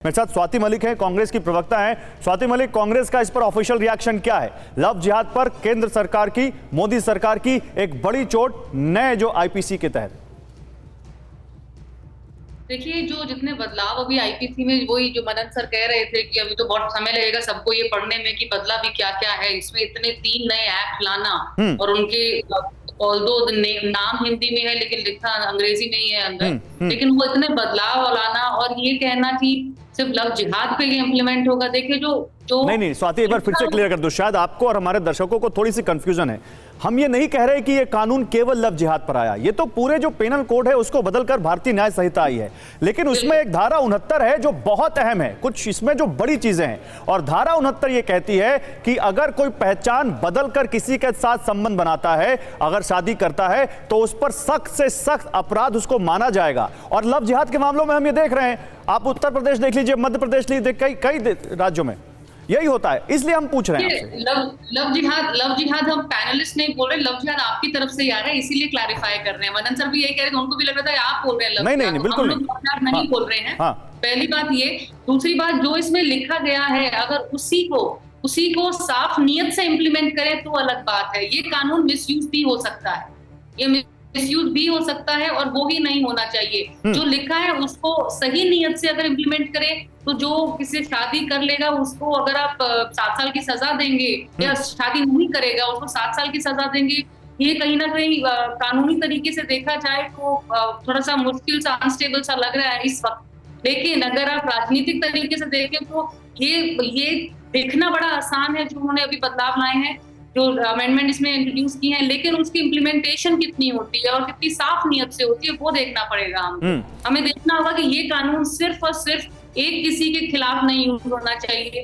मेरे साथ स्वाति मलिक हैं, कांग्रेस की प्रवक्ता हैं। स्वाति मलिक, कांग्रेस का इस पर ऑफिशियल रिएक्शन क्या है? लव जिहाद पर केंद्र सरकार की, मोदी सरकार की एक बड़ी चोट नए जो आईपीसी के तहत। देखिए, जो जितने बदलाव अभी आईपीसी में, वही जो मदन सर कह रहे थे कि अभी तो बहुत समय लगेगा सबको ये पढ़ने में कि बदला भी क्या क्या है इसमें। इतने 3 नए एक्ट लाना और उनके ऑल्दो नाम हिंदी में है लेकिन लिखा अंग्रेजी में ही है अंदर, लेकिन वो इतने बदलाव लाना और ये कहना कि सिर्फ लव जिहाद पे ये इम्प्लीमेंट होगा। देखिए जो नहीं स्वाति, एक बार फिर से क्लियर कर दो, शायद आपको और हमारे दर्शकों को थोड़ी सी कंफ्यूजन है। हम ये नहीं कह रहे कि ये कानून केवल लव जिहाद पर आया, ये तो पूरे जो पेनल कोड है उसको बदलकर भारतीय न्याय संहिता आई है, लेकिन उसमें एक धारा 69 है जो बहुत अहम है, कुछ इसमें जो बड़ी चीजें हैं। और धारा 69 ये कहती है कि अगर कोई पहचान बदलकर किसी के साथ संबंध बनाता है, अगर शादी करता है, तो उस पर सख्त से सख्त अपराध उसको माना जाएगा। और लव जिहाद के मामलों में हम ये देख रहे हैं, आप उत्तर प्रदेश देख लीजिए, मध्य प्रदेश लीजिए, कई राज्यों में यही होता है, इसलिए हम पूछ रहे हैं। लव जिहाद हम पैनलिस्ट नहीं बोल रहे, लव जिहाद आपकी तरफ से आ रहा है, इसीलिए क्लैरिफाई कर रहे हैं। मदन सर भी यही कह रहे थे, उनको भी लग रहा था आप बोल रहे हैं। नहीं बिल्कुल नहीं बोल रहे हैं। पहली बात ये। दूसरी बात, जो इसमें लिखा गया है, अगर उसी को साफ नियत से इम्प्लीमेंट करें तो अलग बात है। ये कानून मिसयूज भी हो सकता है, ये मिसयूज भी हो सकता है और वो ही नहीं होना चाहिए। जो लिखा है उसको सही नियत से अगर इम्प्लीमेंट करें तो जो किसी शादी कर लेगा उसको अगर आप 7 साल की सजा देंगे, या शादी नहीं करेगा उसको 7 साल की सजा देंगे, ये कहीं ना कहीं कानूनी तरीके से देखा जाए तो थोड़ा सा मुश्किल सा, अनस्टेबल सा लग रहा है इस वक्त। लेकिन अगर आप राजनीतिक तरीके से देखें तो ये देखना बड़ा आसान है जो उन्होंने अभी बदलाव लाए हैं, जो अमेंडमेंट इसमें इंट्रोड्यूस की है, लेकिन उसकी इम्प्लीमेंटेशन कितनी होती है और कितनी साफ नियत से होती है वो देखना पड़ेगा। हमें देखना होगा कि ये कानून सिर्फ और सिर्फ एक किसी के खिलाफ नहीं होना चाहिए,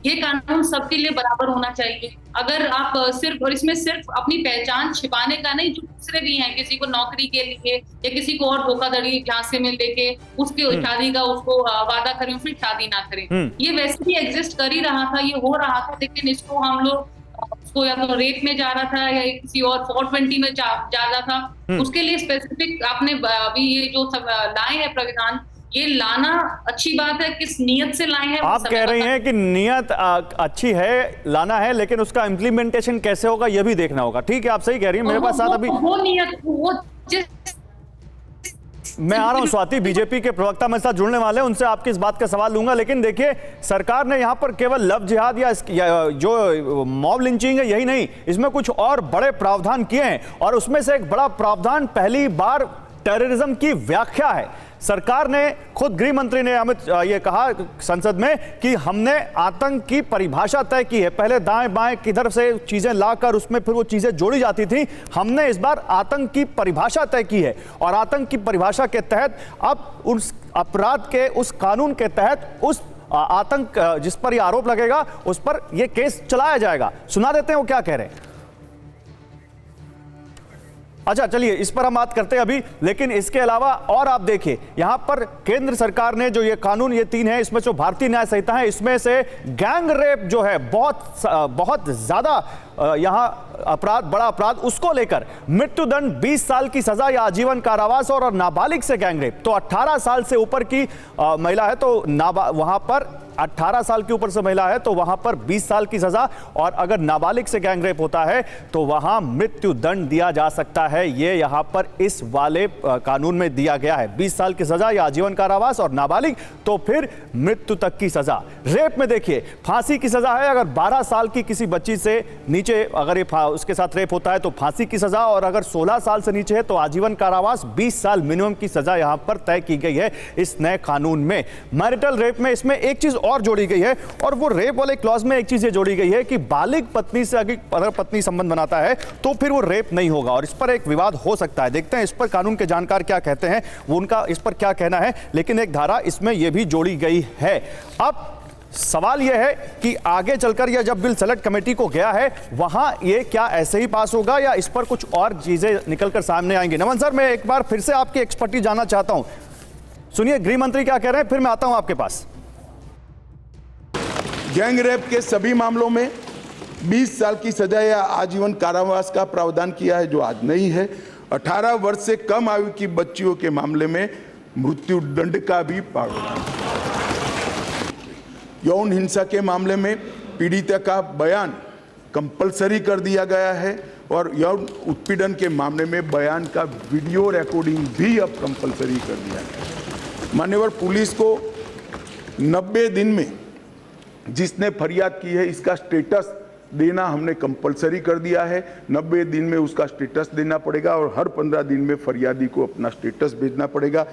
ये कानून सबके लिए बराबर होना चाहिए। अगर आप सिर्फ, और इसमें सिर्फ अपनी पहचान छिपाने का नहीं, जो दूसरे भी हैं, किसी को नौकरी के लिए या किसी को और धोखाधड़ी झांसे में लेके उसके शादी का उसको वादा करें, फिर शादी ना करें, ये वैसे भी एग्जिस्ट कर ही रहा था, ये हो रहा था। लेकिन इसको हम लोग उसको या तो रेप में जा रहा था या किसी और 420 में जा रहा था, उसके लिए स्पेसिफिक आपने अभी ये जो सब लाए हैं प्राविधान, ये लाना अच्छी बात है। किस नियत से लाए हैं आप कह रही हैं कि नियत अच्छी है, लाना है, लेकिन उसका इम्प्लीमेंटेशन कैसे होगा ये भी देखना होगा। ठीक है, आप सही कह रही हैं। मेरे पास साथ अभी वो नियत, वो मैं आ रहा हूं स्वाति, बीजेपी के प्रवक्ता मेरे साथ जुड़ने वाले हैं, उनसे आपकी इस बात का सवाल लूंगा। लेकिन देखिए, सरकार ने यहां पर केवल लव जिहाद या जो मॉब लिंचिंग है यही नहीं, इसमें कुछ और बड़े प्रावधान किए हैं, और उसमें से एक बड़ा प्रावधान पहली बार टेररिज्म की व्याख्या है। सरकार ने खुद, गृह मंत्री ने ये कहा संसद में कि हमने आतंक की परिभाषा तय की है। पहले दाएं बाएं किधर से चीजें लाकर उसमें फिर वो चीजें जोड़ी जाती थी, हमने इस बार आतंक की परिभाषा तय की है, और आतंक की परिभाषा के तहत अब उस अपराध के, उस कानून के तहत उस आतंक जिस पर यह आरोप लगेगा उस पर यह केस चलाया जाएगा। सुना देते हैं वो क्या कह रहे हैं। अच्छा, चलिए इस पर हम बात करते हैं अभी, लेकिन इसके अलावा और आप देखिए, यहां पर केंद्र सरकार ने जो ये कानून, ये 3 है, इसमें जो भारतीय न्याय संहिता है, इसमें से गैंग रेप जो है बहुत ज्यादा यहां अपराध, बड़ा अपराध, उसको लेकर मृत्युदंड, 20 साल की सजा या आजीवन कारावास, और नाबालिग से गैंग रेप तो 18 साल से ऊपर की महिला है तो वहां पर 18 साल के ऊपर से महिला है तो वहां पर 20 साल की सजा, और अगर नाबालिग से गैंग रेप होता है तो वहां मृत्यु दंड दिया जा सकता है। ये यहां पर इस वाले कानून में दिया गया है, 20 साल की सजा या आजीवन कारावास, और नाबालिग तो फिर मृत्यु तक की सजा। रेप में देखिए, फांसी की सजा है, अगर 12 साल की किसी बच्ची से नीचे अगर ये उसके साथ रेप होता है तो फांसी की सजा, और अगर 16 साल से नीचे है तो आजीवन कारावास, 20 साल मिनिमम की सजा यहां पर तय की गई है इस नए कानून में। मैरिटल रेप में इसमें एक चीज और जोड़ी गई है, और वो रेप वाले क्लॉज में एक चीज ये जोड़ी गई है कि बालिग पत्नी से अगर पत्नी संबंध बनाता है तो फिर वो रेप नहीं होगा, और इस पर एक विवाद हो सकता है। देखते हैं इस पर कानून के जानकार क्या कहते हैं, वो उनका इस पर क्या कहना है। लेकिन एक धारा इसमें यह भी जोड़ी गई है। अब सवाल यह है कि आगे चलकर यह जब बिल सेलेक्ट कमेटी को गया है वहां ये क्या ऐसे ही पास होगा या इस पर कुछ और चीजें निकलकर सामने आएंगी। नमन सर, मैं एक बार फिर से आपकी एक्सपर्टीज जानना चाहता हूं। सुनिए गृह मंत्री क्या कह रहे हैं, फिर मैं आता हूं आपके पास। गैंग रेप के सभी मामलों में 20 साल की सजा या आजीवन कारावास का प्रावधान किया है, जो आज नहीं है। 18 वर्ष से कम आयु की बच्चियों के मामले में मृत्यु दंड का भी प्रावधान। यौन हिंसा के मामले में पीड़िता का बयान कंपलसरी कर दिया गया है और यौन उत्पीड़न के मामले में बयान का वीडियो रिकॉर्डिंग भी अब कंपलसरी कर दिया गया है। मान्यवर पुलिस को 90 दिन में जिसने फरियाद की है इसका स्टेटस देना हमने कंपलसरी कर दिया है। 90 दिन में उसका स्टेटस देना पड़ेगा और हर 15 दिन में फरियादी को अपना स्टेटस भेजना पड़ेगा।